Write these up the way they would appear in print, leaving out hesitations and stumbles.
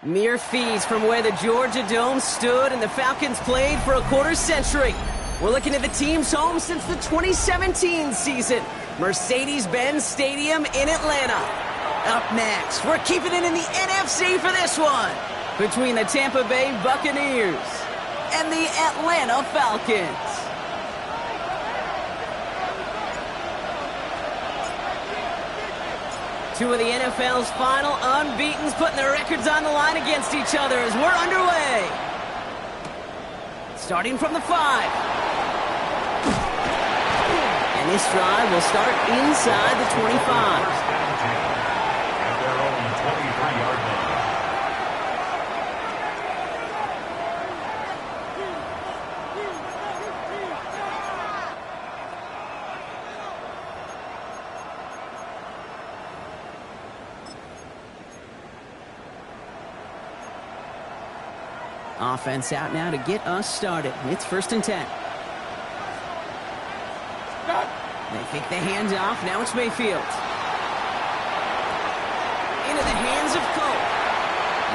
Mere feet from where the Georgia Dome stood and the Falcons played for a quarter century. We're looking at the team's home since the 2017 season, Mercedes-Benz Stadium in Atlanta. Up next, we're keeping it in the NFC for this one, between the Tampa Bay Buccaneers and the Atlanta Falcons. Two of the NFL's final unbeatens putting their records on the line against each other as we're underway. Starting from the 5. And this drive will start inside the 25. At their own 23-yard line. Offense out now to get us started. It's 1st and 10. They think the hands off. Now it's Mayfield. Into the hands of Cole.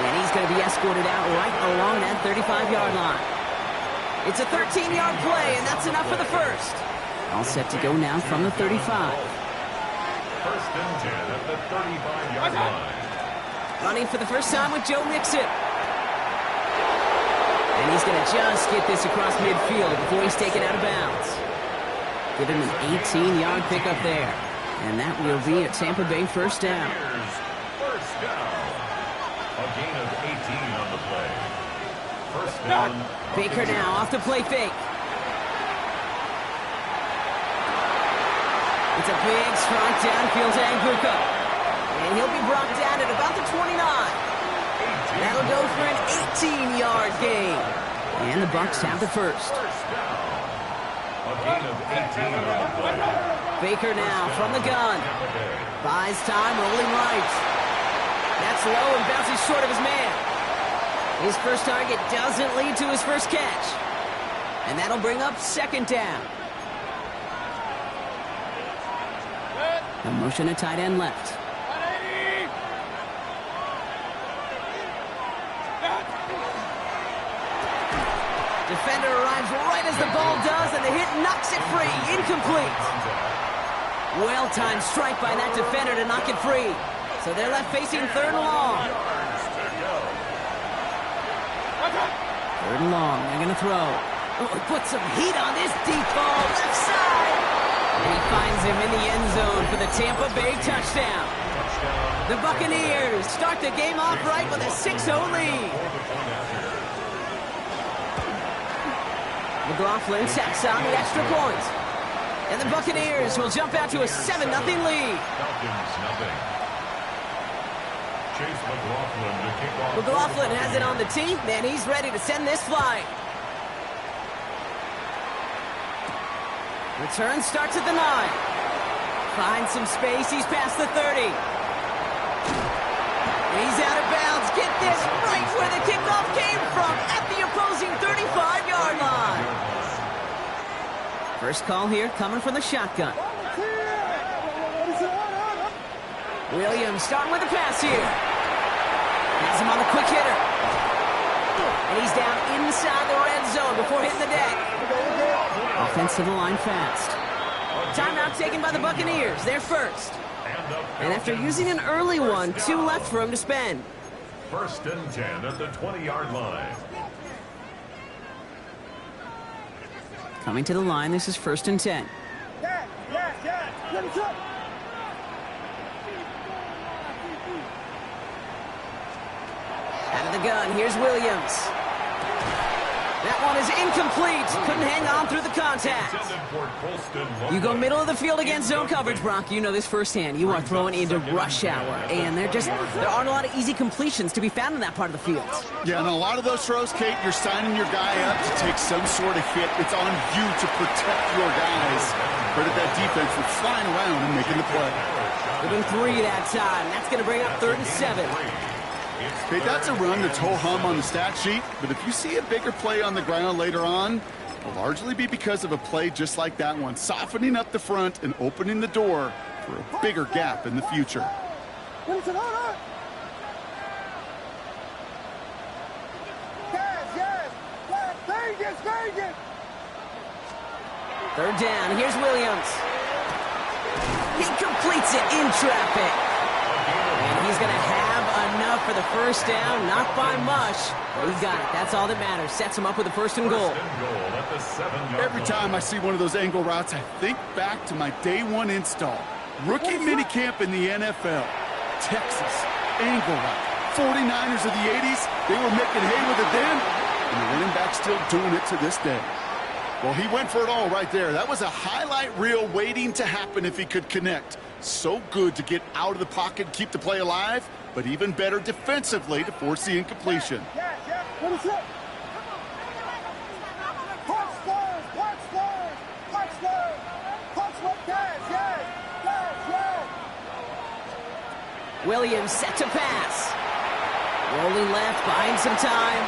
And he's going to be escorted out right along that 35-yard line. It's a 13-yard play, and that's enough for the first. All set to go now from the 35. 1st and 10 at the 35-yard line. Running for the first time with Joe Mixon. And he's going to just get this across midfield before he's taken out of bounds. Give him an 18-yard pickup there. And that will be a Tampa Bay first down. First down. A gain of 18 on the play. First down. Baker now off the play fake. It's a big strike downfield to Anguka. And he'll be brought down at about the 29. That'll go for an 18-yard gain. And the Bucs have the first. A gain of 18 on the play. Baker now from the gun. Buys time, rolling right. That's low and bounces short of his man. His first target doesn't lead to his first catch. And that'll bring up 2nd down. A motion to tight end left. Defender arrives right as the ball does, and the hit knocks it free. Incomplete. Well-timed strike by that defender to knock it free. So they're left facing 3rd and long. 3rd and long. They're going to throw. Oh, put some heat on this deep ball. Left side. And he finds him in the end zone for the Tampa Bay touchdown. The Buccaneers start the game off right with a 6-0 lead. McLaughlin tacks on the extra point. And the Buccaneers will jump out to a 7-0 lead. Chase McLaughlin to kick off. McLaughlin has it on the tee, and he's ready to send this flying. Return starts at the 9. Finds some space, he's past the 30. He's out of bounds. Get this, right where the kickoff came from, at the opposing 35-yard line. First call here coming from the shotgun. Williams starting with the pass here. Has him on the quick hitter. And he's down inside the red zone before hitting the deck. Offense to the line fast. Timeout taken by the Buccaneers. They're first. And after using an early one, 2 left for him to spend. 1st and 10 at the 20-yard line. Coming to the line, this is 1st and 10. Out of the gun, here's Williams. That one is incomplete. Couldn't hang on through the contact. You go middle of the field against zone coverage, Brock. You know this firsthand. You are throwing into rush hour, and there aren't a lot of easy completions to be found in that part of the field. Yeah, and a lot of those throws, Kate, you're signing your guy up to take some sort of hit. It's on you to protect your guys. Credit that defense for flying around and making the play. Within 3 that time. That's going to bring up 3rd and 7. Okay, that's a run that's ho-hum on the stat sheet, but if you see a bigger play on the ground later on, it'll largely be because of a play just like that one, softening up the front and opening the door for a bigger gap in the future. Third down. Here's Williams. He completes it in traffic. And he's going to have enough for the first down. Not by much, but he's got it. That's all that matters. Sets him up with a first and goal. Every time I see one of those angle routes, I think back to my day one install. Rookie minicamp in the NFL. Texas, angle route. 49ers of the 80s, they were making hay with it then, and the running back's still doing it to this day. Well, he went for it all right there. That was a highlight reel waiting to happen if he could connect. So good to get out of the pocket, keep the play alive, but even better defensively to force the incompletion. Williams set to pass. Rolling left, buying some time.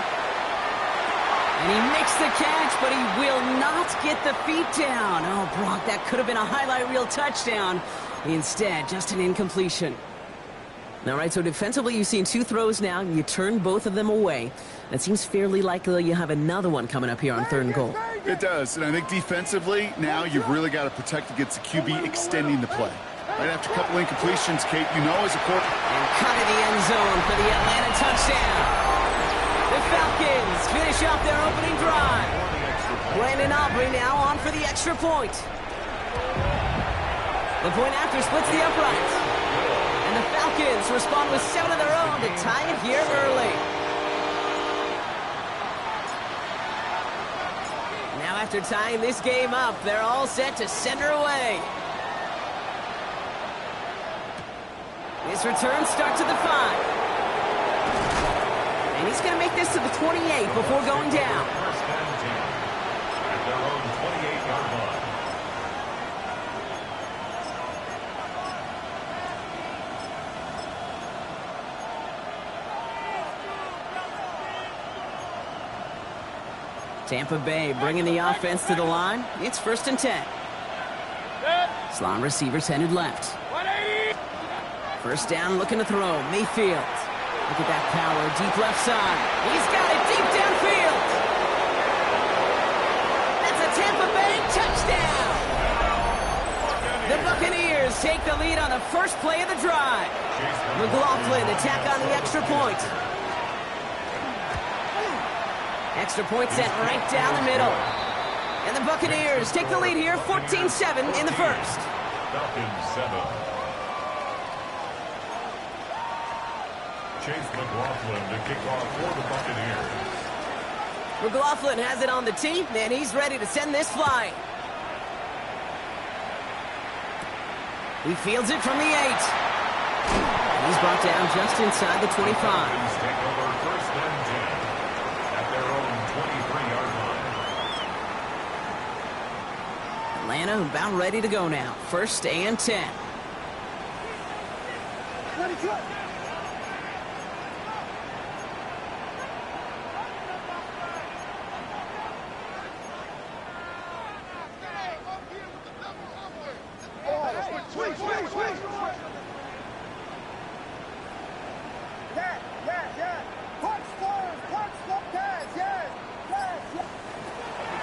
And he makes the catch, but he will not get the feet down. Oh, Brock, that could have been a highlight reel touchdown. Instead, just an incompletion. All right, so defensively, you've seen two throws now. You turn both of them away. It seems fairly likely you have another one coming up here on third and goal. It does, and I think defensively, now you've really got to protect against the QB extending the play. Right after a couple incompletions, Kate, you know as a quarterback. And cut in the end zone for the Atlanta touchdown. The Falcons finish off their opening drive. Brandon Aubrey now on for the extra point. The point after splits the uprights. And the Falcons respond with 7 of their own to tie it here early. Now after tying this game up, they're all set to send her away. His return starts at the 5. And he's going to make this to the 28 before going down. First and 10 at their own 28-yard line. Tampa Bay bringing the offense to the line. It's first and 10. Slot receivers headed left. First down, looking to throw. Mayfield. Look at that power, deep left side. He's got it deep downfield. That's a Tampa Bay touchdown. The Buccaneers take the lead on the first play of the drive. McLaughlin attack on the extra point. Extra point set right down the middle. And the Buccaneers take the lead here, 14-7 in the first. Falcons 7. Chase McLaughlin to kick off for the Buccaneers. McLaughlin has it on the tee, and he's ready to send this flying. He fields it from the 8. He's brought down just inside the 25. Falcons take over first and 10 at their own 23-yard line. Atlanta about ready to go now. First and 10.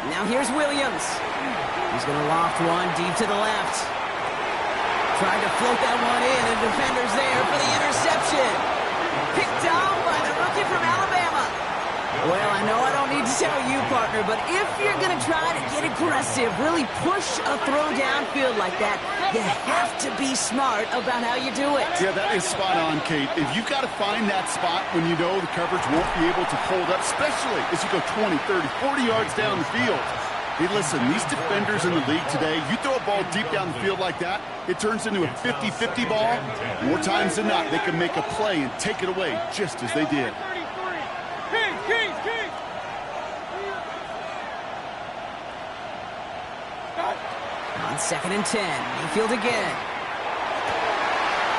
Now here's Williams. He's going to loft one deep to the left. Tried to float that one in, and defender's there for the interception. Picked off by the rookie from Alabama. Well, I know I don't need to tell you, partner, but if you're going to try to get aggressive, really push a throw downfield like that, you have to be smart about how you do it. Yeah, that is spot on, Kate. If you've got to find that spot when you know the coverage won't be able to hold up, especially as you go 20, 30, 40 yards down the field. Hey, listen, these defenders in the league today, you throw a ball deep down the field like that, it turns into a 50-50 ball. More times than not, they can make a play and take it away just as they did. On second and 10, Mayfield again.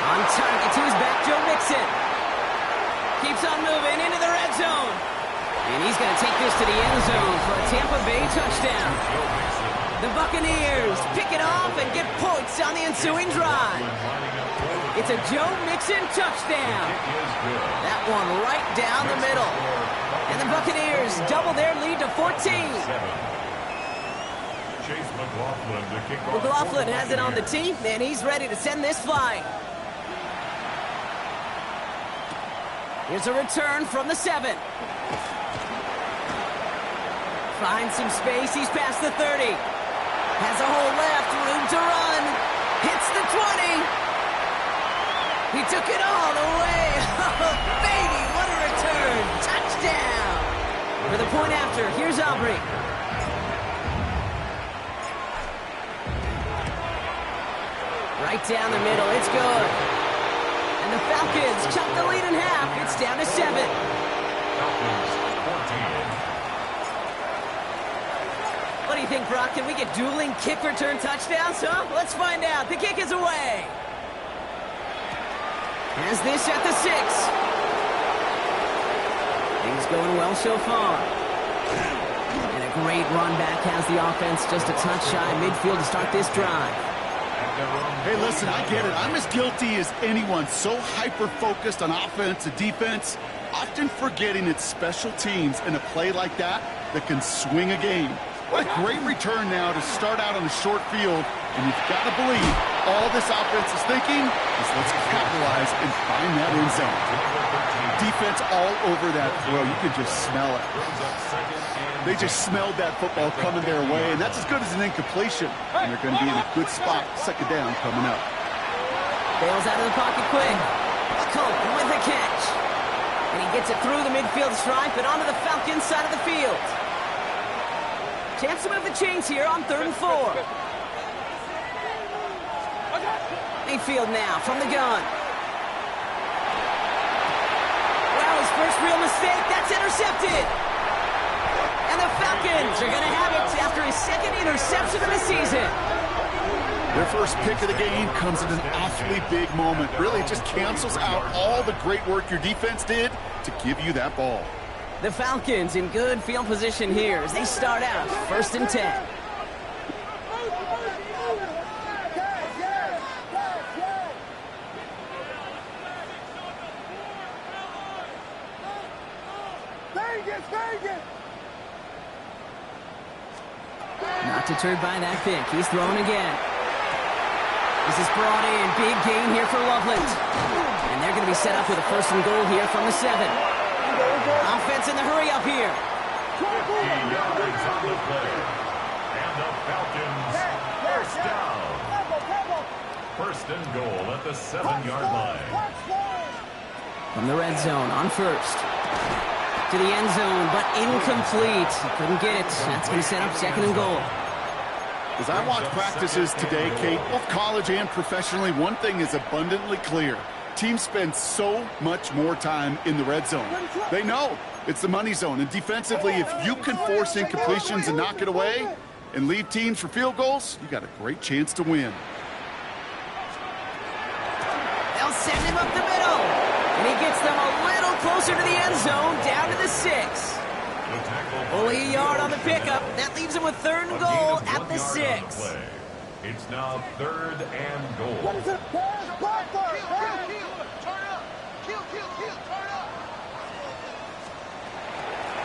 On target to his back, Joe Mixon. Keeps on moving into the red zone. And he's going to take this to the end zone for a Tampa Bay touchdown. The Buccaneers pick it off and get points on the ensuing drive. It's a Joe Mixon touchdown. That one right down the middle. And the Buccaneers double their lead to 14. Chase McLaughlin to kick off. McLaughlin has it on the tee, and he's ready to send this flying. Here's a return from the 7. Finds some space, he's past the 30. Has a hole left, room to run. Hits the 20. He took it all the way. Oh, baby, what a return. Touchdown. For the point after, here's Aubrey. Right down the middle, it's good. And the Falcons chop the lead in half. It's down to 7. Falcons 14. What do you think, Brock? Can we get dueling kick return touchdowns, huh? Let's find out. The kick is away. Has this at the 6. Things going well so far. And a great run back has the offense just a touch shy midfield to start this drive. Hey, listen, I get it. I'm as guilty as anyone. So hyper-focused on offense and defense, often forgetting it's special teams in a play like that can swing a game. What a great return now to start out on a short field, and you've got to believe all this offense is thinking is let's capitalize and find that end zone. Defense all over that throw. You can just smell it. They just smelled that football coming their way, and that's as good as an incompletion. And they're going to be in a good spot. Second down coming up. Bails out of the pocket quick. Colt with the catch. And he gets it through the midfield stripe and onto the Falcons side of the field. Chance to move the chains here on 3rd and 4. Mayfield now from the gun. Well, his first real mistake. That's intercepted. And the Falcons are going to have it after his 2nd interception of the season. Their first pick of the game comes at an awfully big moment. Really just cancels out all the great work your defense did to give you that ball. The Falcons in good field position here as they start out 1st and 10. Not deterred by that pick. He's thrown again. This is brought in. Big gain here for Loveland. And they're going to be set up with a 1st and goal here from the 7. Offense in the hurry up here. 50 yards on the play. And the Falcons, 1st down. 1st and goal at the 7-yard line. From the red zone on 1st. To the end zone, but incomplete. Couldn't get it. That's going to set up 2nd and goal. As I watch practices today, Kate, both college and professionally, one thing is abundantly clear. Teams spend so much more time in the red zone. They know it's the money zone. And defensively, if you can force incompletions and knock it away and leave teams for field goals, you got a great chance to win. They'll send him up the middle. And he gets them a little closer to the end zone, down to the 6. Only a yard on the pickup. That leaves him with 3rd and goal at the 6. It's now 3rd and goal.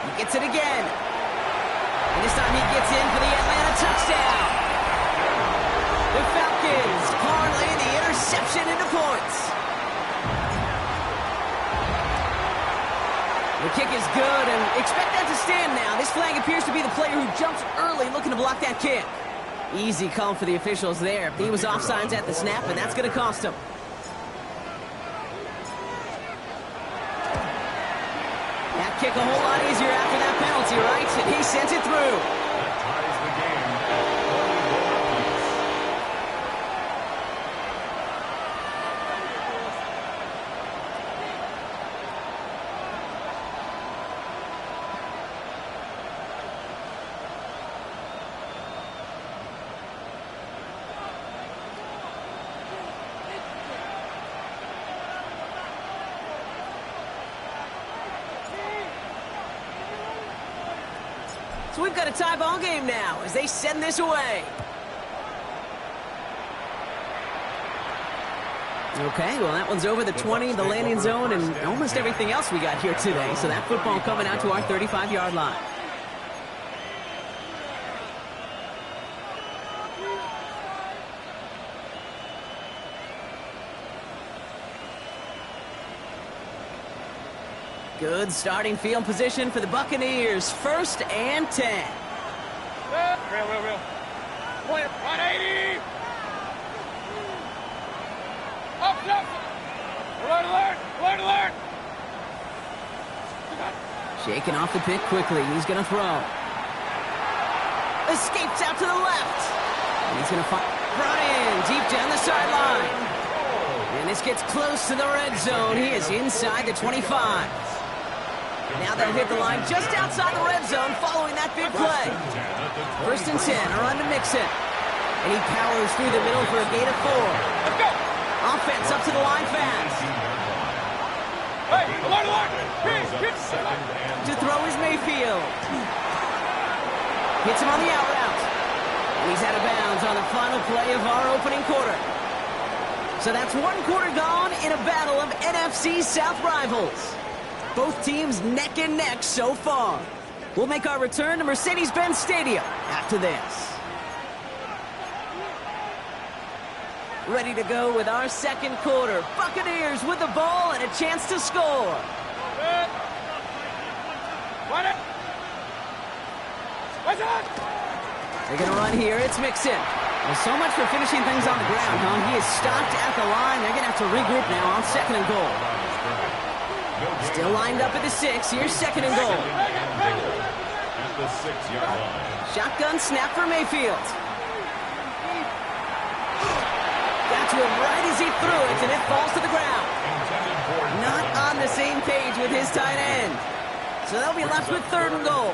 He gets it again. And this time he gets in for the Atlanta touchdown. The Falcons parlay the interception into points. The kick is good, and expect that to stand now. This flag appears to be the player who jumps early looking to block that kick. Easy call for the officials there. He was offsides at the snap, and that's going to cost him. That kick a whole lot easier after that penalty, right? And he sends it through. That ties the game. So we've got a tie ball game now as they send this away. Okay, well, that one's over the 20, the landing zone, and almost everything else we got here today. So that football coming out to our 35-yard line. Good starting field position for the Buccaneers. 1st and 10. Real. Play it. 180. Up. Alert. Shaking off the pick quickly. He's going to throw. Escapes out to the left. And he's going to find... Brought in deep down the sideline. And this gets close to the red zone. He is inside the 25. Now they'll hit the line just outside the red zone following that big play. 1st and 10, a run to Mixon. And he powers through the middle for a gain of 4. Let's go. Offense up to the line fast. Hey, alert. To throw is Mayfield. Hits him on the out route. And he's out of bounds on the final play of our opening quarter. So that's 1 quarter gone in a battle of NFC South rivals. Both teams neck and neck so far. We'll make our return to Mercedes-Benz Stadium after this. Ready to go with our 2nd quarter. Buccaneers with the ball and a chance to score. They're going to run here. It's Mixon. Well, so much for finishing things on the ground, huh? He is stopped at the line. They're going to have to regroup now on 2nd and goal. Still lined up at the 6. Here's 2nd and goal. At the 6-yard line. Shotgun snap for Mayfield. Got to him right as he threw it, and it falls to the ground. Not on the same page with his tight end. So they'll be left with 3rd and goal.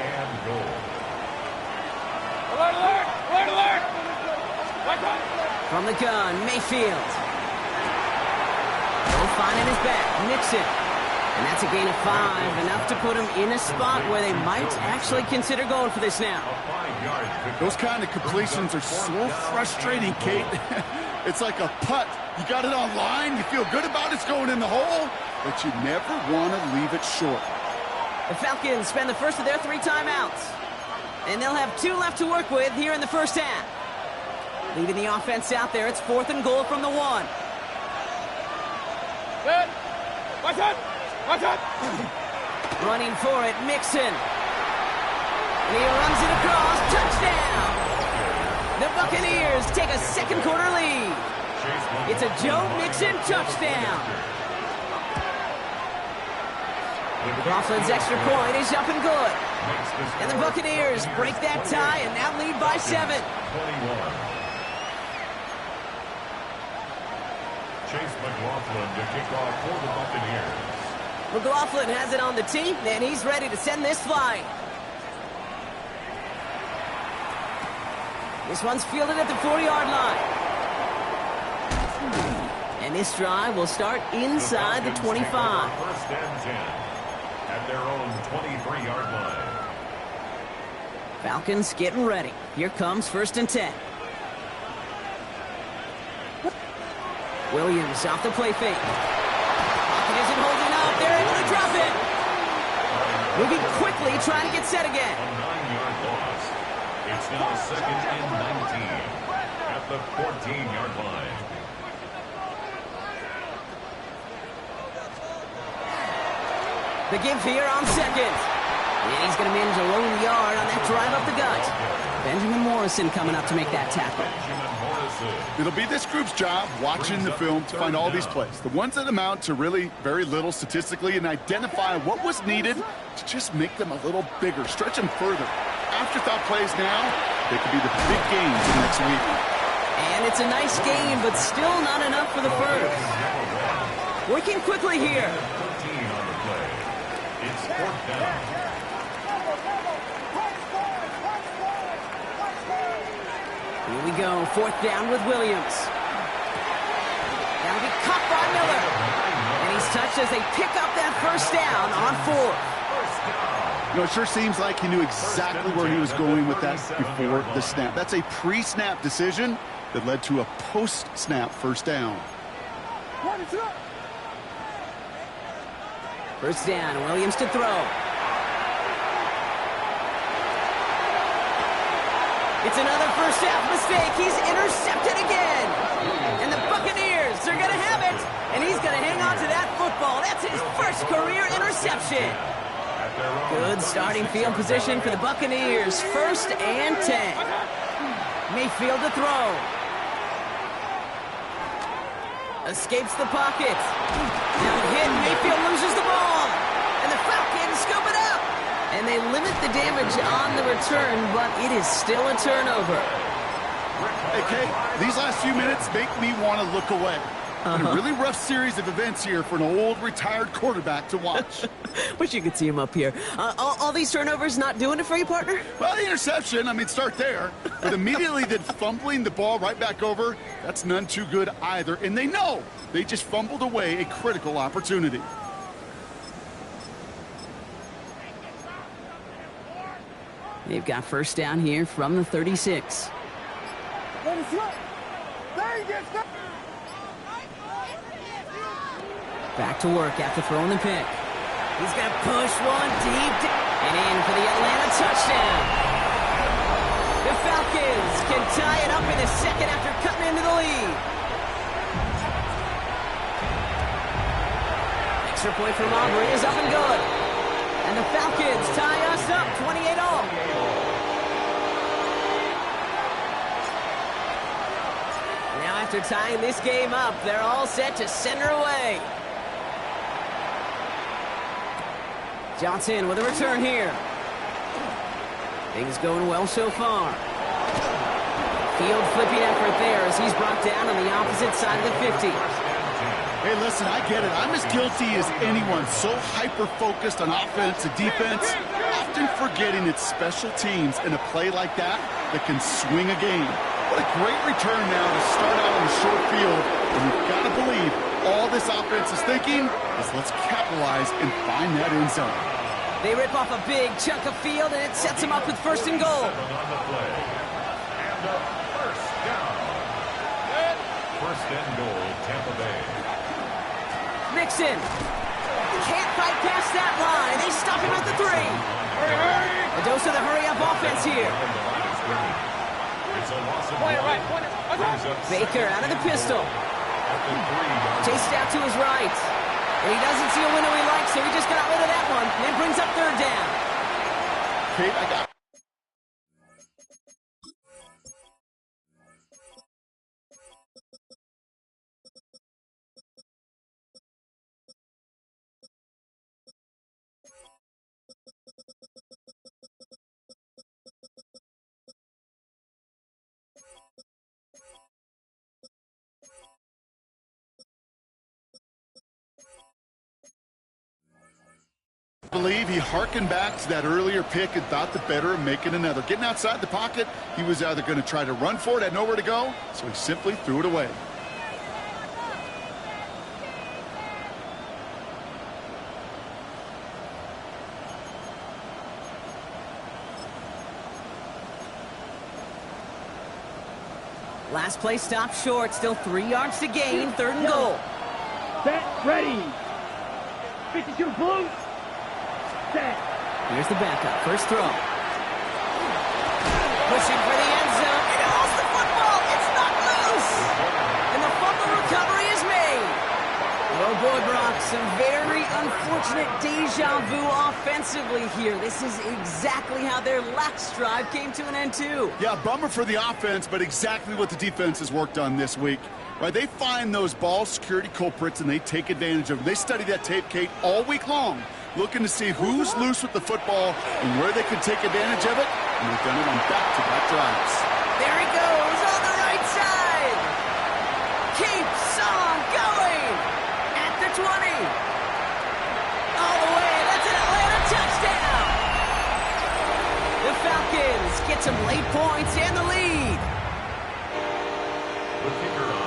Alert. From the gun, Mayfield. No finding his back. Nixon. And that's a gain of 5, enough to put him in a spot where they might actually consider going for this now. Those kind of completions are so frustrating, Kate. It's like a putt. You got it on line, you feel good about it's going in the hole, but you never want to leave it short. The Falcons spend the first of their 3 timeouts. And they'll have 2 left to work with here in the first half. Leaving the offense out there, it's 4th and goal from the 1. Good. Watch out. Running for it, Mixon. And he runs it across, touchdown! The Buccaneers take a 2nd quarter lead. It's a Joe Mixon touchdown. McLaughlin's extra point is up and good. And the Buccaneers break that tie and now lead by 7. Chase McLaughlin to kick off for the Buccaneers. McLaughlin has it on the tee, and he's ready to send this flying. This one's fielded at the 40-yard line. And this drive will start inside the 25. 1st and 10 at their own 23-yard line. Falcons getting ready. Here comes 1st and 10. Williams off the play fake. Pocket isn't holding up. They're able to drop it. Moving quickly, trying to get set again. A 9-yard loss. It's now 2nd and 19 at the 14-yard line. The give here on 2nd. And he's going to manage a low yard on that drive up the gut. Benjamin Morrison coming up to make that tackle. It'll be this group's job watching the film to find all these plays, the ones that amount to really very little statistically, and identify what was needed to just make them a little bigger, stretch them further. Afterthought plays now, they could be the big games in next week. And it's a nice game, but still not enough for the first. Working quickly here. 13 on the play. It's 4th down. Here we go, 4th down with Williams. That'll be caught by Miller. And he's touched as they pick up that 1st down on 4th. You know, it sure seems like he knew exactly where he was going with that before the snap. That's a pre-snap decision that led to a post-snap 1st down. 1st down, Williams to throw. It's another first half mistake. He's intercepted again. And the Buccaneers are going to have it. And he's going to hang on to that football. That's his first career interception. interception. Good starting field position for the Buccaneers. 1st and 10. Mayfield to throw. Escapes the pocket. Now hit. Mayfield loses the ball. And the Falcons scoop it up. And they limit the damage on the return, but it is still a turnover. Hey, Kate, these last few minutes make me want to look away. Been a really rough series of events here for an old retired quarterback to watch. Wish you could see him up here. All these turnovers not doing it for you, partner? Well, the interception, I mean, start there. But immediately then fumbling the ball right back over, that's none too good either. And they know they just fumbled away a critical opportunity. They've got 1st down here from the 36. Back to work after throwing the pick. He's going to push one deep and in for the Atlanta touchdown. The Falcons can tie it up in a second after cutting into the lead. Extra point from Aubrey is up and good. And the Falcons tie us up 28-all. Now after tying this game up, they're all set to send her away. Johnson with a return here. Things going well so far. Field flipping effort there as he's brought down on the opposite side of the 50. Hey, listen, I get it. I'm as guilty as anyone. So hyper-focused on offense and defense, often forgetting it's special teams in a play like that can swing a game. What a great return now to start out on the short field. And you've got to believe all this offense is thinking is let's capitalize and find that end zone. They rip off a big chunk of field, and it sets them up with 1st and goal. On the play. And a 1st down. 1st and goal, Tampa Bay. Mixon. Can't fight past that line. They stop him at the 3. A dose of the hurry-up offense here. It's a loss of Baker out of the pistol. Chased out to his right. And he doesn't see a window he likes, so he just got rid of that one. And it brings up 3rd down. Kate, I got believe he harkened back to that earlier pick and thought the better of making another. Getting outside the pocket, he was either going to try to run for it, had nowhere to go, so he simply threw it away. Last play stopped short. Still 3 yards to gain. 3rd and goal. Set, ready. 52 blue. Set. Here's the backup. 1st throw. Pushing for the end zone. It holds the football. It's not loose. And the fumble recovery is made. Oh boy, Brock, some very unfortunate deja vu offensively here. This is exactly how their last drive came to an end too. Yeah, bummer for the offense, but exactly what the defense has worked on this week. Right, they find those ball security culprits and they take advantage of them. They study that tape, Kate, all week long, looking to see who's loose with the football and where they can take advantage of it. And they've done it on back-to-back drives. There he goes on the right side. Keeps on going at the 20. All the way. That's an Atlanta touchdown. The Falcons get some late points and the lead.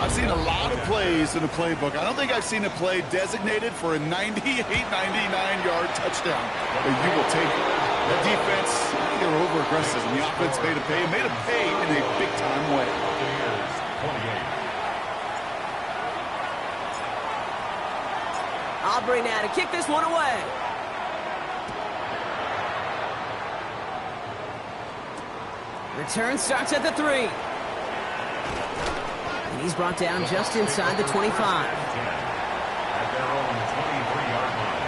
I've seen a lot of plays in the playbook. I don't think I've seen a play designated for a 98, 99-yard touchdown. But you will take it. The defense, they were over-aggressive, and the offense made them pay in a big-time way. Aubrey now to kick this one away. Return starts at the 3. And he's brought down just inside the 25. At their own 23-yard line.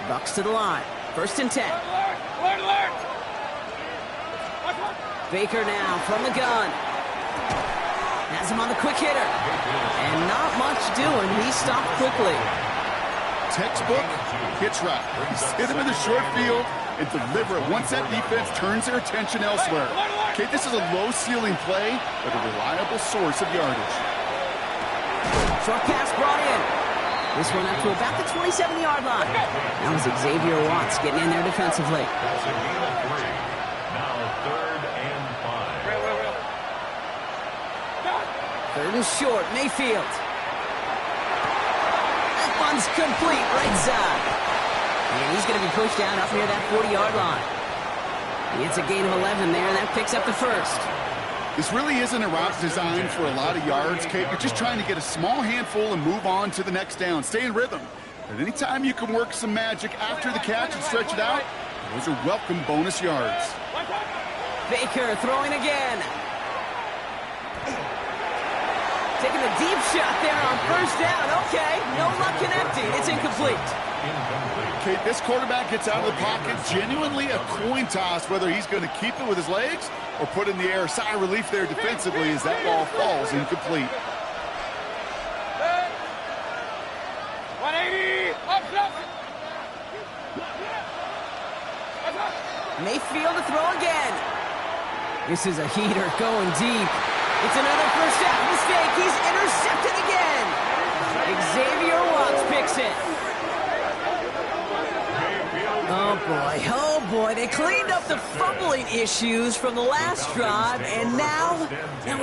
Bucks to the line. 1st and 10. Alert! Baker now from the gun. Has him on the quick hitter. And not much doing. He stopped quickly. Textbook hitch route. Hit him in the short field and deliver it once that defense turns their attention elsewhere. Okay, this is a low-ceiling play, but a reliable source of yardage. Short pass brought in. This one up to about the 27-yard line. That was Xavier Watts getting in there defensively. That's a gain of 3. Now 3rd and 5. 3rd and short, Mayfield. That one's complete, right side. And he's going to be pushed down up near that 40-yard line. It's a gain of 11 there, and that picks up the 1st. This really isn't a route designed for a lot of yards, Kate. You're just trying to get a small handful and move on to the next down. Stay in rhythm. But anytime you can work some magic after the catch and stretch it out, those are welcome bonus yards. Baker throwing again. Taking a deep shot there on 1st down. Okay, no luck connecting. It's incomplete. Kate, this quarterback gets out of the pocket, genuinely a coin toss whether he's going to keep it with his legs or put in the air. Sigh of relief there defensively as that ball falls incomplete. 180! Mayfield to throw again. This is a heater going deep. It's another 1st down mistake. He's intercepted again. Xavier Watts picks it. Oh boy, they cleaned up the fumbling issues from the last drive, and now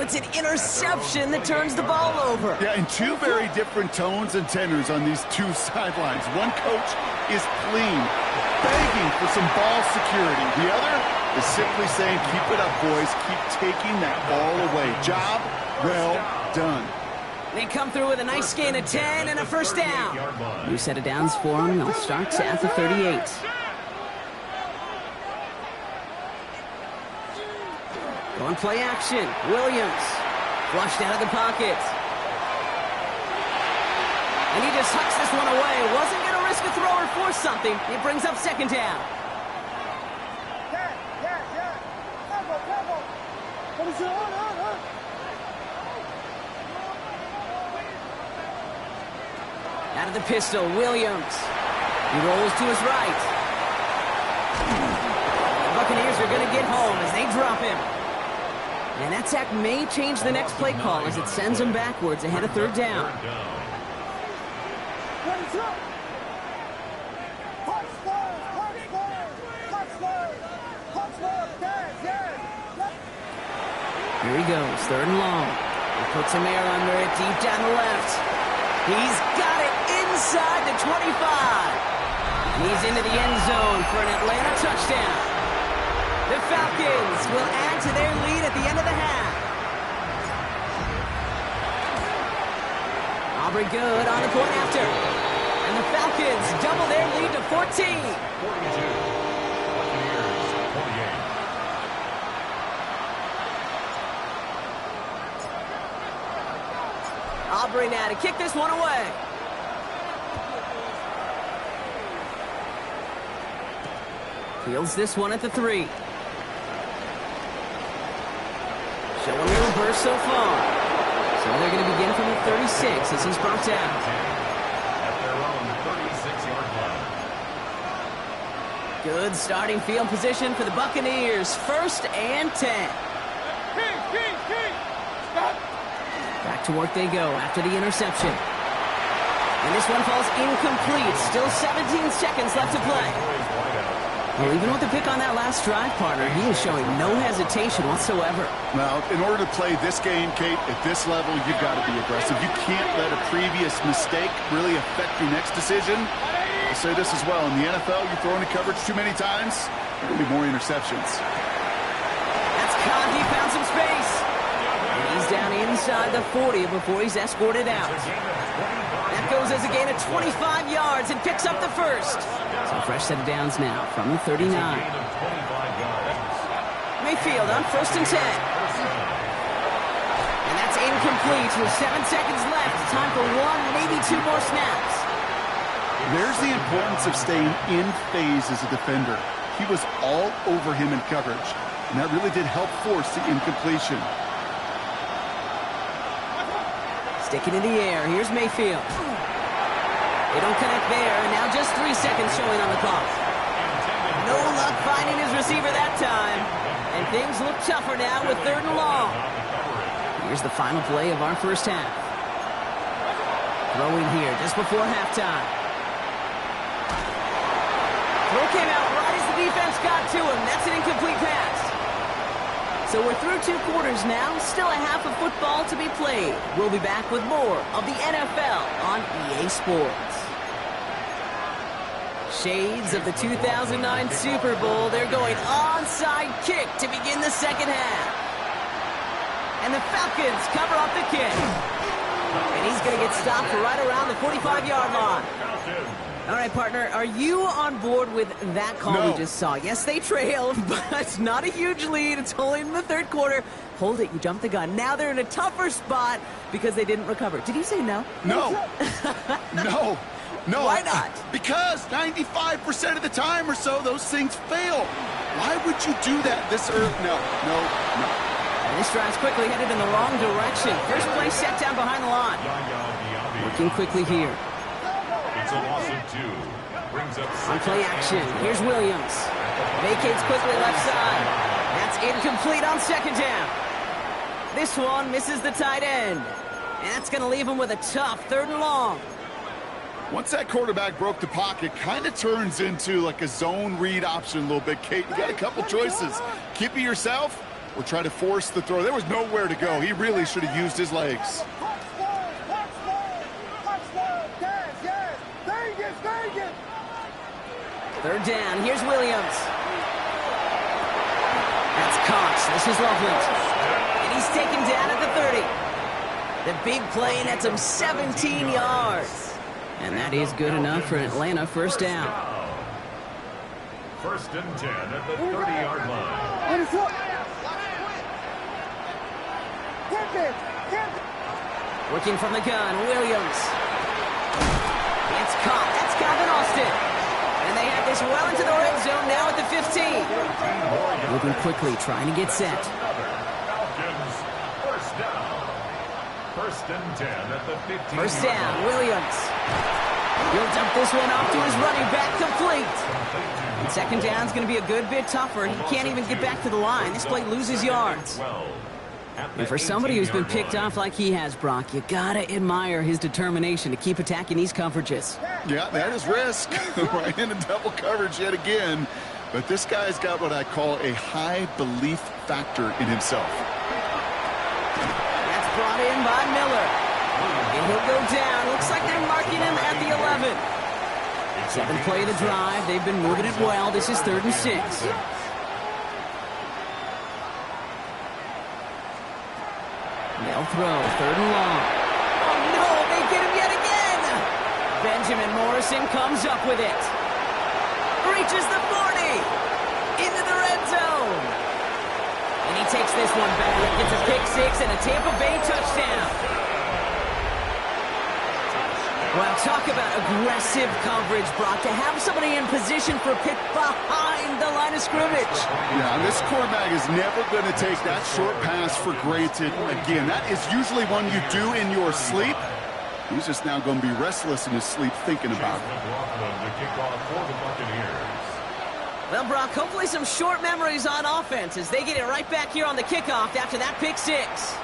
it's an interception that turns the ball over. Yeah, and 2 very different tones and tenors on these 2 sidelines. One coach is clean, begging for some ball security. The other is simply saying, keep it up, boys. Keep taking that ball away. Job well done. They come through with a nice gain of 10 and a 1st down. New set of downs for them. They'll start at the 38. On play action, Williams flushed out of the pocket. And he just hucks this one away. Wasn't going to risk a throw or force something. It brings up 2nd down. Out of the pistol, Williams. He rolls to his right. The Buccaneers are going to get home as they drop him. And that sack may change the next play call as it sends them backwards ahead of 3rd down. Here he goes, 3rd and long. He puts some air under it deep down the left. He's got it inside the 25. And he's into the end zone for an Atlanta touchdown. The Falcons will add to their lead at the end of the half. Aubrey good on the point after. And the Falcons double their lead to 14. 42. Buccaneers 48. Aubrey now to kick this one away. Fields this one at the 3. Showing the reverse so far. So they're going to begin from the 36 as he's brought down. At their own 36-yard line. Good starting field position for the Buccaneers. 1st and 10. Back to work they go after the interception. And this one falls incomplete. Still 17 seconds left to play. Well, even with the pick on that last drive, partner, he is showing no hesitation whatsoever. Now, in order to play this game, Kate, at this level, you've got to be aggressive. You can't let a previous mistake really affect your next decision. I'll say this as well. In the NFL, you throw into coverage too many times, there will be more interceptions. That's caught. He found some space. And he's down inside the 40 before he's escorted out. That goes as a gain of 25 yards and picks up the 1st. So a fresh set of downs now from the 39. Mayfield on 1st and 10. And that's incomplete with 7 seconds left. Time for 1, maybe 2 more snaps. There's the importance of staying in phase as a defender. He was all over him in coverage, and that really did help force the incompletion. Sticking in the air, here's Mayfield. They don't connect there, and now just 3 seconds showing on the clock. No luck finding his receiver that time, and things look tougher now with 3rd and long. Here's the final play of our first half. Throwing here just before halftime. Throw came out right as the defense got to him. That's an incomplete pass. So we're through 2 quarters now. Still a half of football to be played. We'll be back with more of the NFL on EA Sports. Shades of the 2009 Super Bowl. They're going onside kick to begin the second half. And the Falcons cover up the kick. And he's going to get stopped right around the 45-yard line. All right, partner, are you on board with that call we just saw? Yes, they trailed, but not a huge lead. It's only in the 3rd quarter. Hold it, you jumped the gun. Now they're in a tougher spot because they didn't recover. Did you say no? No. No. No. Why not? Because 95% of the time or so, those things fail. Why would you do that this early? No. And this drive's quickly headed in the wrong direction. First play set down behind the line. Working quickly here. It's a loss of 2. Brings up On play action, here's Williams. Vacates quickly left side. That's incomplete on 2nd down. This one misses the tight end. And that's going to leave him with a tough 3rd and long. Once that quarterback broke the pocket, kind of turns into like a zone read option a little bit. Kate, you got a couple choices. Keep it yourself or try to force the throw. There was nowhere to go. He really should have used his legs. 3rd down, here's Williams. That's Cox, this is Loveland. And he's taken down at the 30. The big play, and that's him 17 yards. And that is good enough for an Atlanta 1st down. 1st and 10 at the 30-yard line. Working from the gun, Williams. It's caught, that's Calvin Austin. And they have this well into the red zone now at the 15. Moving quickly, trying to get set. Falcons, 1st down. 1st and 10 at the 15. 1st down, Williams. He'll dump this one off to his running back, complete. And 2nd down's going to be a good bit tougher. He can't even get back to the line. This play loses yards. And for somebody who's been picked off like he has, Brock, you gotta admire his determination to keep attacking these coverages. Yeah, that is risk. Right into double coverage yet again. But this guy's got what I call a high belief factor in himself. That's brought in by Miller. And he'll go down. Looks like they're marking him at the 11. 7th play of the drive. They've been moving it well. This is 3rd and 6. They'll throw, 3rd and long. Oh, no, they get him yet again. Benjamin Morrison comes up with it. Reaches the 40. Into the red zone. And he takes this one back. Gets a pick 6 and a Tampa Bay touchdown. Well, talk about aggressive coverage, Brock. To have somebody in position for a pick behind the line of scrimmage. Yeah, and this quarterback is never going to take that short pass for granted again. That is usually one you do in your sleep. He's just now going to be restless in his sleep thinking about it. Well, Brock, hopefully some short memories on offense as they get it right back here on the kickoff after that pick 6.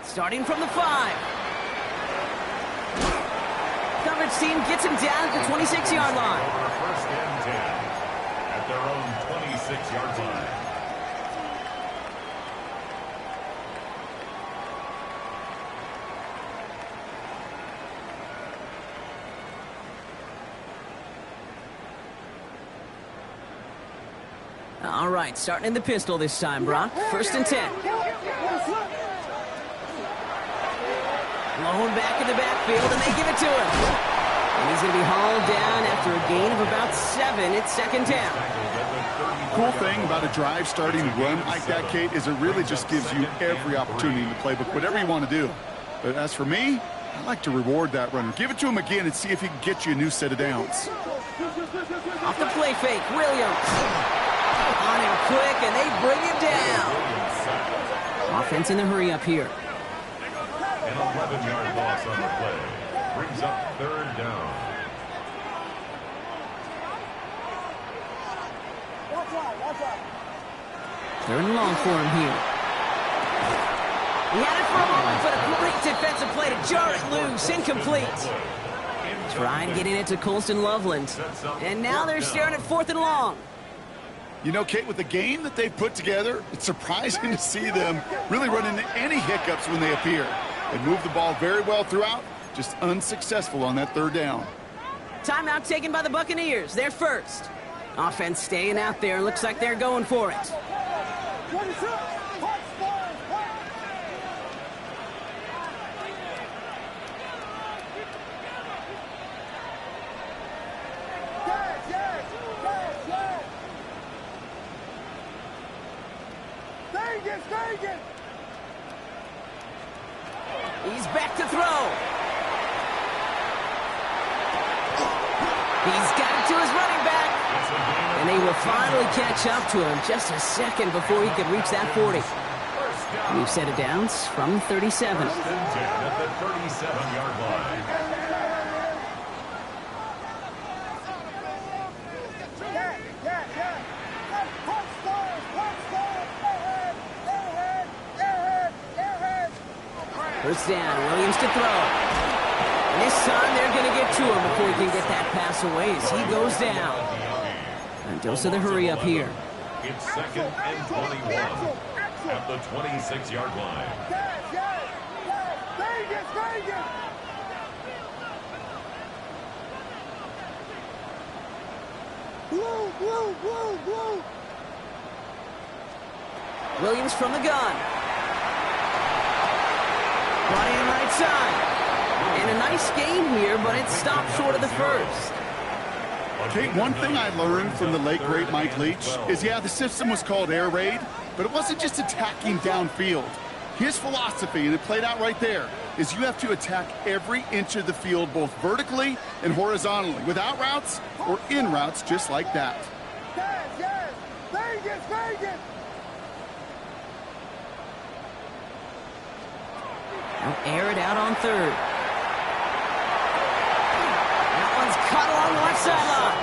Starting from the 5. Coverage team gets him down at the 26-yard line. 1st and 10 at their own 26-yard line. All right, starting in the pistol this time, Brock. 1st and 10. Blown back in the backfield, and they give it to him. And he's going to be hauled down after a gain of about 7. It's 2nd down. Cool thing about a drive starting run like that, Kate, is it really just gives you every opportunity in the playbook, whatever you want to do. But as for me, I like to reward that runner. Give it to him again and see if he can get you a new set of downs. Off the play fake, Williams. On him quick, and they bring him down. Offense in the hurry up here. An 11-yard loss on the play. Brings up 3rd down. Third and long for him here. He had it for a moment, but a great defensive play to jar it loose. Incomplete. Trying getting it to Colston Loveland. And now they're staring at 4th and long. You know, Kate, with the game that they've put together, it's surprising to see them really run into any hiccups when they appear. They move the ball very well throughout, just unsuccessful on that 3rd down. Timeout taken by the Buccaneers. They're first. Offense staying out there. Looks like they're going for it. He's back to throw. He's got it to his running back. And they will finally catch up to him just a second before he could reach that 40. New set of downs from 37. At the 37-yard line. First down, Williams to throw. And this time they're going to get to him before he can get that pass away as he goes down. And dose of the hurry up here. It's 2nd and 21 at the 26-yard line. Williams from the gun. Brought in right side. And a nice game here, but it stopped short of the first. Kate, one thing I learned from the late, great Mike Leach is, yeah, the system was called air raid, but it wasn't just attacking downfield. His philosophy, and it played out right there, is you have to attack every inch of the field, both vertically and horizontally, without routes or in routes just like that. Now air it out on 3rd. That one's cut along the left sideline.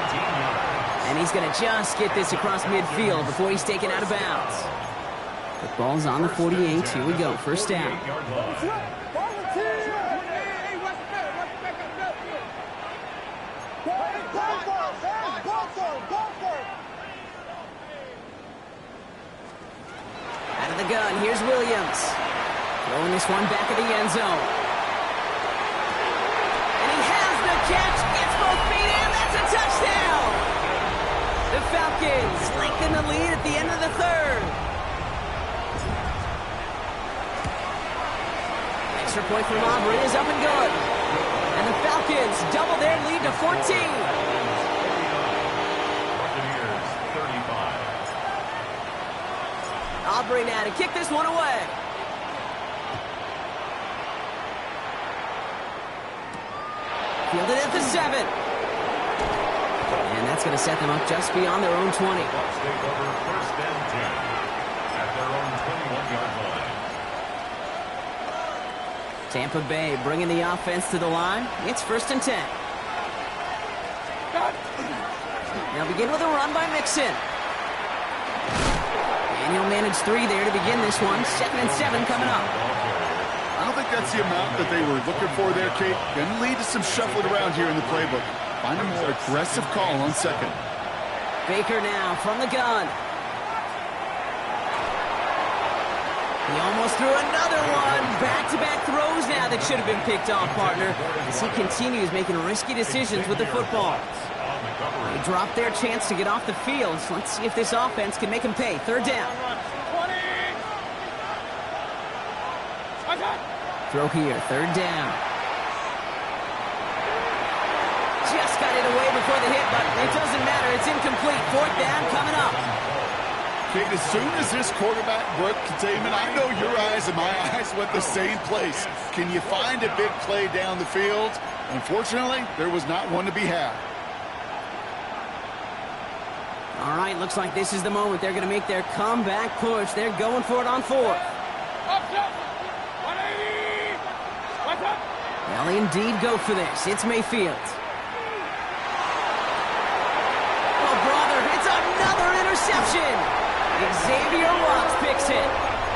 And he's going to just get this across midfield before he's taken out of bounds. The ball's on the 48. Here we go. First down. Out of the gun. Here's Williams. Throwing this one back of the end zone. And he has the catch. Gets both feet in. That's a touchdown. The Falcons lengthen the lead at the end of the 3rd. Extra point from Aubrey is up and good. And the Falcons double their lead to 14. Buccaneers 35. Aubrey now to kick this one away. Fielded at the 7. And that's going to set them up just beyond their own 20. Bucs take over 1st and 10 at their own 21-yard line. Tampa Bay bringing the offense to the line. It's 1st and 10. They'll begin with a run by Mixon. And he'll manage 3 there to begin this one. 2nd and 7 coming up. I don't think that's the amount that they were looking for there, Kate. Going to lead to some shuffling around here in the playbook. Find a more aggressive call on 2nd. Baker now from the gun. He almost threw another one. Back-to-back throws now that should have been picked off, partner, as he continues making risky decisions with the football. They dropped their chance to get off the field. So let's see if this offense can make him pay. 3rd down. Throw here, 3rd down. Just got it away before the hit, but it doesn't matter. It's incomplete. 4th down coming up. Kate, as soon as this quarterback broke containment, I know your eyes and my eyes went the same place. Can you find a big play down the field? Unfortunately, there was not one to be had. All right, looks like this is the moment. They're going to make their comeback push. They're going for it on fourth. They'll indeed go for this. It's Mayfield. Oh, brother, it's another interception. Xavier Watts picks it.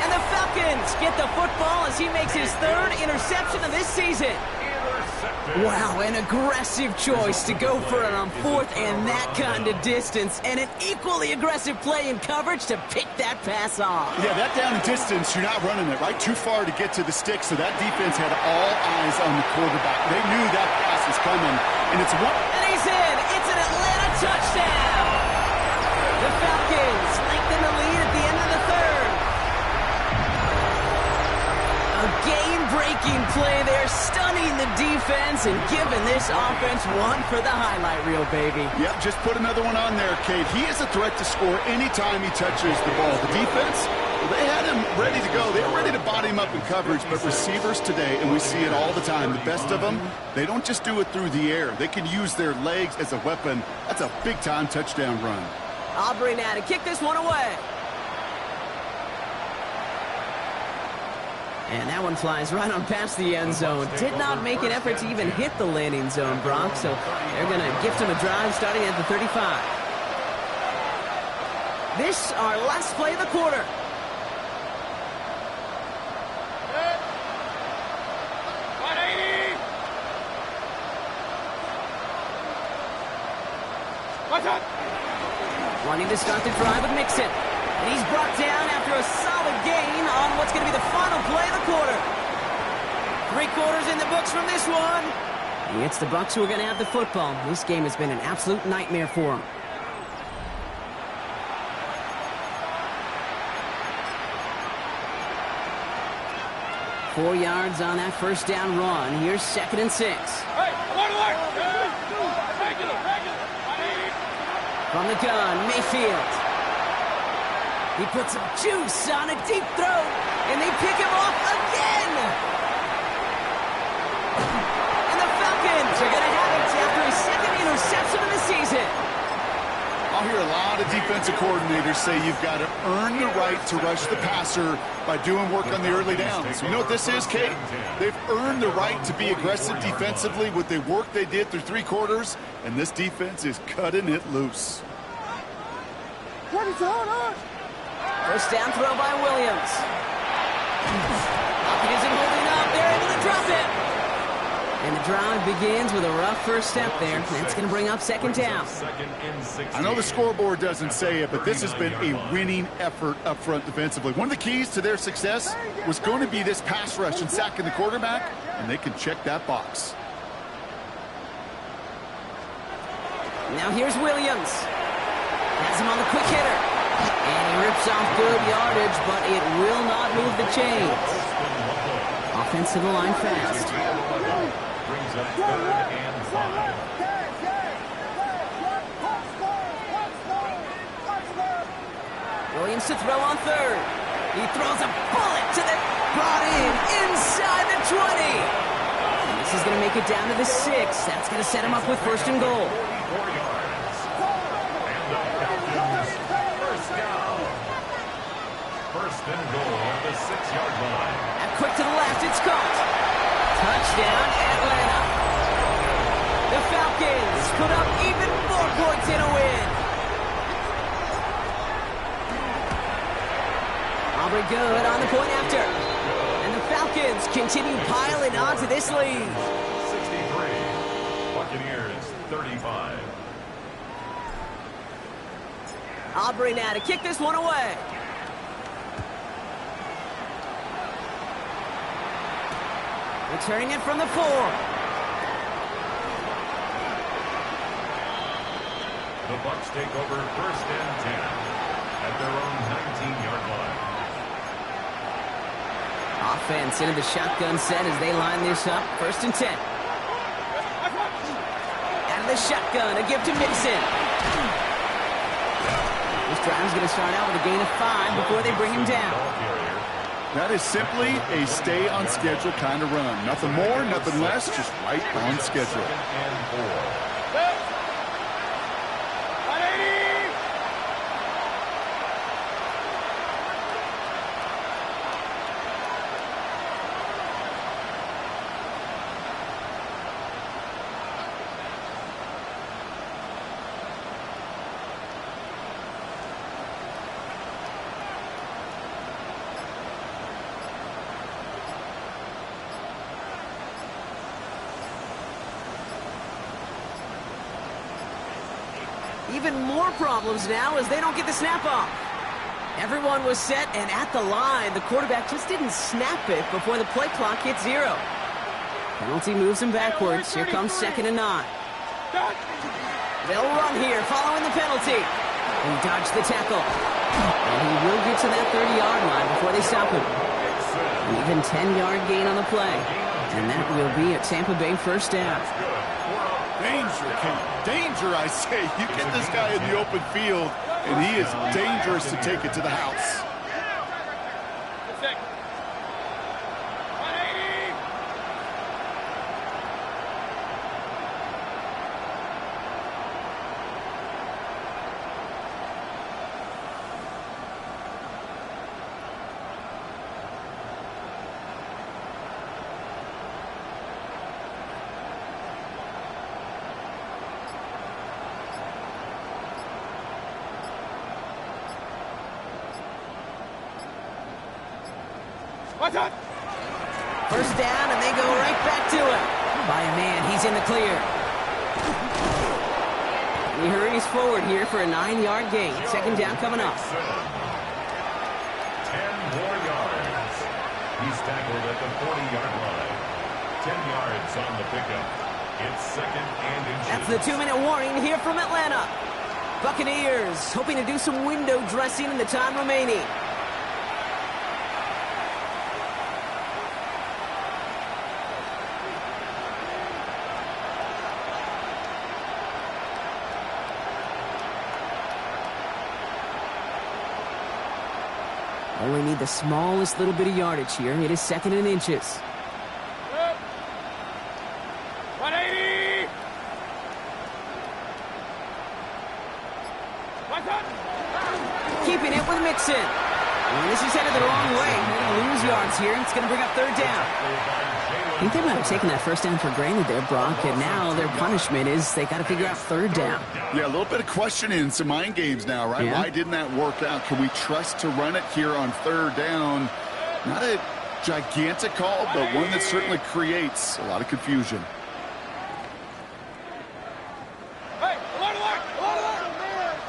And the Falcons get the football as he makes his third interception of this season. Wow, an aggressive choice to go for it on fourth and that kind of distance, and an equally aggressive play in coverage to pick that pass off. Yeah, that down and distance, you're not running it, right? Too far to get to the stick, so that defense had all eyes on the quarterback. They knew that pass was coming, and it's one. And he's in. It's an Atlanta touchdown. The Falcons lengthen the lead at the end of the third. A game-breaking play there, stunning the defense and giving this offense one for the highlight reel, baby. Yep, just put another one on there, Cade. He is a threat to score anytime he touches the ball. The defense, they had him ready to go. They were ready to body him up in coverage, but receivers today, and we see it all the time, the best of them, they don't just do it through the air. They can use their legs as a weapon. That's a big-time touchdown run. Aubrey now to kick this one away. And that one flies right on past the end zone. Did not make an effort to even hit the landing zone, Brock. So they're going to gift him a drive starting at the 35. This, our last play of the quarter. Wanting to start the drive with Mixon. And he's brought down after a solid gain on what's going to be the final play of the quarter. 3 quarters in the books from this one. It's the Bucs who are going to have the football. This game has been an absolute nightmare for them. Four yards on that first down run. Here's 2nd and 6. From the gun, Mayfield. He puts some juice on a deep throw, and they pick him off again. And the Falcons are going to have it after his 2nd interception of the season. I'll hear a lot of defensive coordinators say you've got to earn the right to rush the passer by doing work on the early downs. You know what this is, Kate? They've earned the right to be aggressive defensively with the work they did through 3 quarters, and this defense is cutting it loose. First down throw by Williams. Hopkins isn't holding up. They're able to drop it. And the drive begins with a rough first step there. That's going to bring up 2nd down. I know the scoreboard doesn't say it, but this has been a winning effort up front defensively. One of the keys to their success was going to be this pass rush and sacking the quarterback, and they can check that box. Now here's Williams. Has him on the quick hitter. And he rips off good yardage, but it will not move the chains. Offensive line fast. Brings up 3rd and 5. Williams to throw on 3rd. He throws a bullet to the brought in inside the 20. And this is going to make it down to the 6. That's going to set him up with 1st and goal. 4 yards. And the Falcons, first down. 1st and goal at the 6-yard line. And quick to the left, it's caught. Touchdown, Atlanta. The Falcons put up even more points in a win. Aubrey good on the point after. And the Falcons continue piling on to this lead. 63. Buccaneers 35. Aubrey now to kick this one away. Returning it from the 4. The Bucs take over 1st and 10 at their own 19-yard line. Offense into the shotgun set as they line this up. 1st and 10. Out of the shotgun, a give to Mixon. Here's drive's going to start out with a gain of 5 before they bring him down. That is simply a stay-on-schedule kind of run. Nothing more, nothing less, just right on schedule. Even more problems now as they don't get the snap off. Everyone was set and at the line. The quarterback just didn't snap it before the play clock hit 0. Penalty moves him backwards. Here comes 2nd and 9. They'll run here following the penalty. He dodged the tackle. And he will get to that 30-yard line before they stop him. An even 10-yard gain on the play. And that will be a Tampa Bay first down. Danger, Kate. Danger, I say. You get this guy in the open field, and he is dangerous to take it to the house. First down, and they go right back to him. By a man, he's in the clear. He hurries forward here for a 9-yard gain. 2nd down coming up. 10 more yards. He's tackled at the 40-yard line. 10 yards on the pickup. It's 2nd and inches. That's the 2-minute warning here from Atlanta. Buccaneers hoping to do some window dressing in the time remaining. Only need the smallest little bit of yardage here. It is 2nd and inches. 180! Keeping it with Mixon. And this is headed the wrong way. They're going to lose yards here. It's going to bring up 3rd down. I think they might have taken that first down for granted there, Brock, and now their punishment is they got to figure out 3rd down. Yeah, a little bit of questioning, some mind games now, right? Yeah. Why didn't that work out? Can we trust to run it here on 3rd down? Not a gigantic call, but one that certainly creates a lot of confusion. Hey, alert, alert, alert, alert!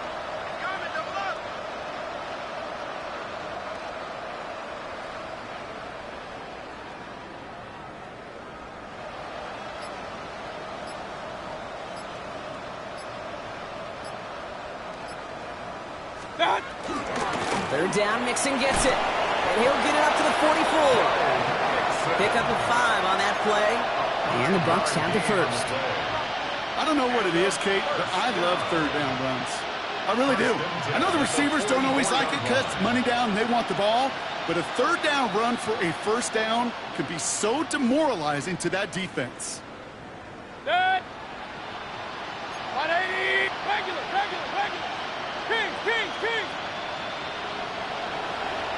Third down, Mixon gets it. And he'll get it up to the 44. Pick up a 5 on that play. And the Bucs have the first. I don't know what it is, Kate, but I love 3rd down runs. I really do. I know the receivers don't always like it because money down, they want the ball. But a 3rd down run for a first down can be so demoralizing to that defense. Dead! 180! Regular, regular, regular! King, king, king!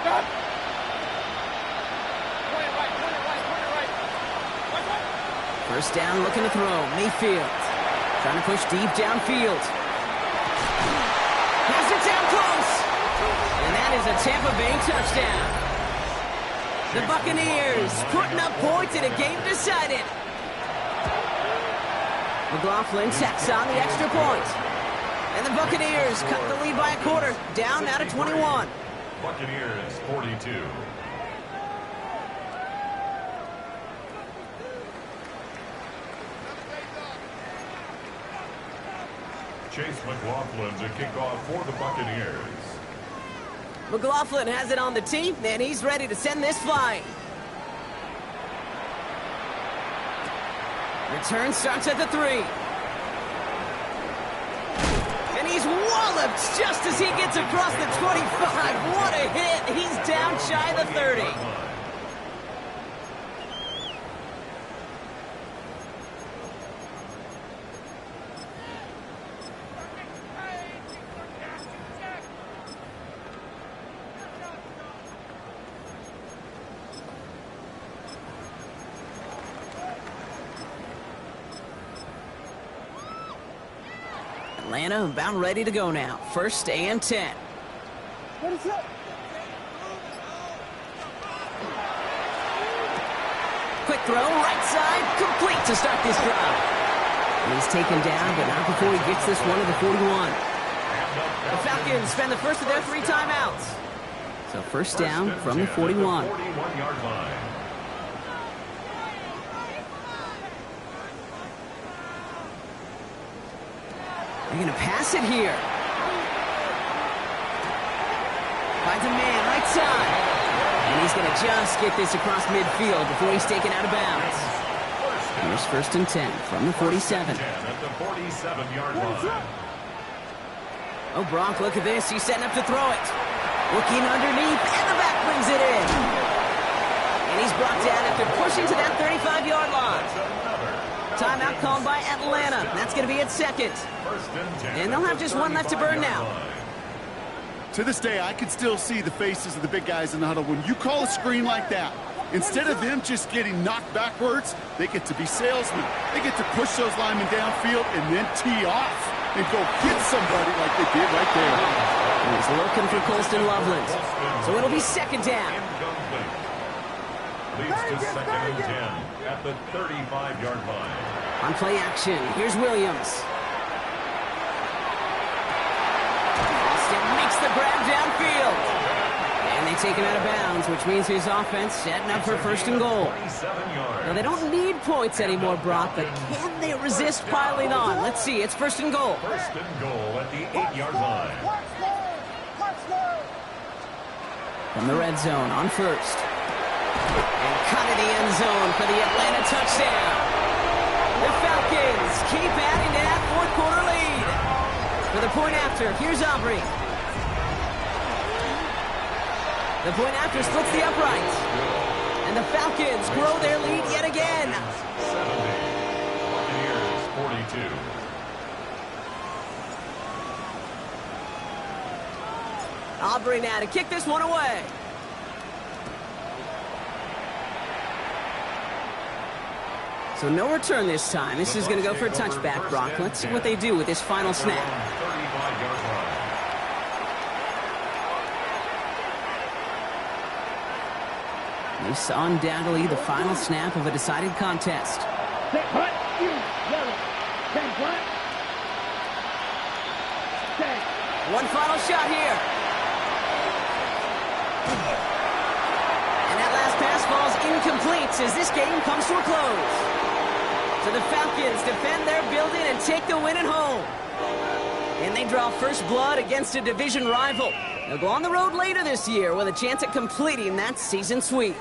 Stop! Point it right, point it right, point it right. Right. First down, looking to throw. Mayfield trying to push deep downfield. Has it down close. And that is a Tampa Bay touchdown. The Buccaneers putting up points in a game decided. McLaughlin tacks on the extra point. And the Buccaneers cut the lead by a quarter, down now to 21. Buccaneers 42. Chase McLaughlin to kick off for the Buccaneers. McLaughlin has it on the tee, and he's ready to send this flying. Return starts at the 3. And he he's walloped just as he gets across the 25. What a hit. He's down shy of the 30. Atlanta about ready to go now. 1st and 10. What is up? Quick throw, right side, complete to start this drive. And he's taken down, but not before he gets this one to the 41. The Falcons spend the first of their 3 timeouts. So first down from the 41. 41-yard line. They're going to pass it here. Finds a man, right side. And he's going to just get this across midfield before he's taken out of bounds. Here's 1st and 10 from the 47. 10 at the 47-yard line. Oh, Brock, look at this. He's setting up to throw it. Looking underneath, and the back brings it in. And he's brought down after pushing to that 35-yard line. Timeout called by Atlanta. That's going to be at 2nd. And they'll have just one left to burn now. To this day, I can still see the faces of the big guys in the huddle. When you call a screen like that, instead of them just getting knocked backwards, they get to be salesmen. They get to push those linemen downfield and then tee off and go get somebody like they did right there. He's looking for Colston Loveland. So it'll be 2nd down. Leads to 2nd and 10 at the 35-yard line. On play action, here's Williams. Austin makes the grab downfield. And they take him out of bounds, which means his offense setting up for 1st and goal. Now, they don't need points anymore, Brock, but can they resist piling on? Let's see, it's 1st and goal. 1st and goal at the 8-yard line. From the red zone on 1st. And cut in the end zone for the Atlanta touchdown. The Falcons keep adding to that 4th quarter lead. For the point after, here's Aubrey. The point after splits the uprights. And the Falcons grow their lead yet again. 70. Buccaneers 42. Aubrey now to kick this one away. So no return this time. This is going to go for a touchback, Brock. Let's see what they do with this final snap. 35-yard line. This undoubtedly the final snap of a decided contest. One final shot here. And that last pass falls incomplete as this game comes to a close. So the Falcons defend their building and take the win at home. And they draw first blood against a division rival. They'll go on the road later this year with a chance at completing that season sweep.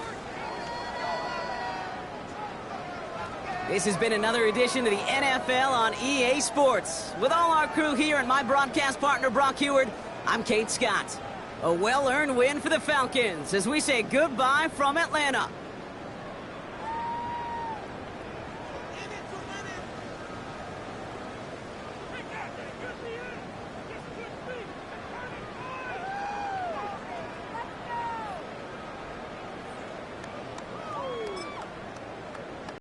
This has been another edition of the NFL on EA Sports. With all our crew here and my broadcast partner, Brock Heward, I'm Kate Scott. A well-earned win for the Falcons as we say goodbye from Atlanta.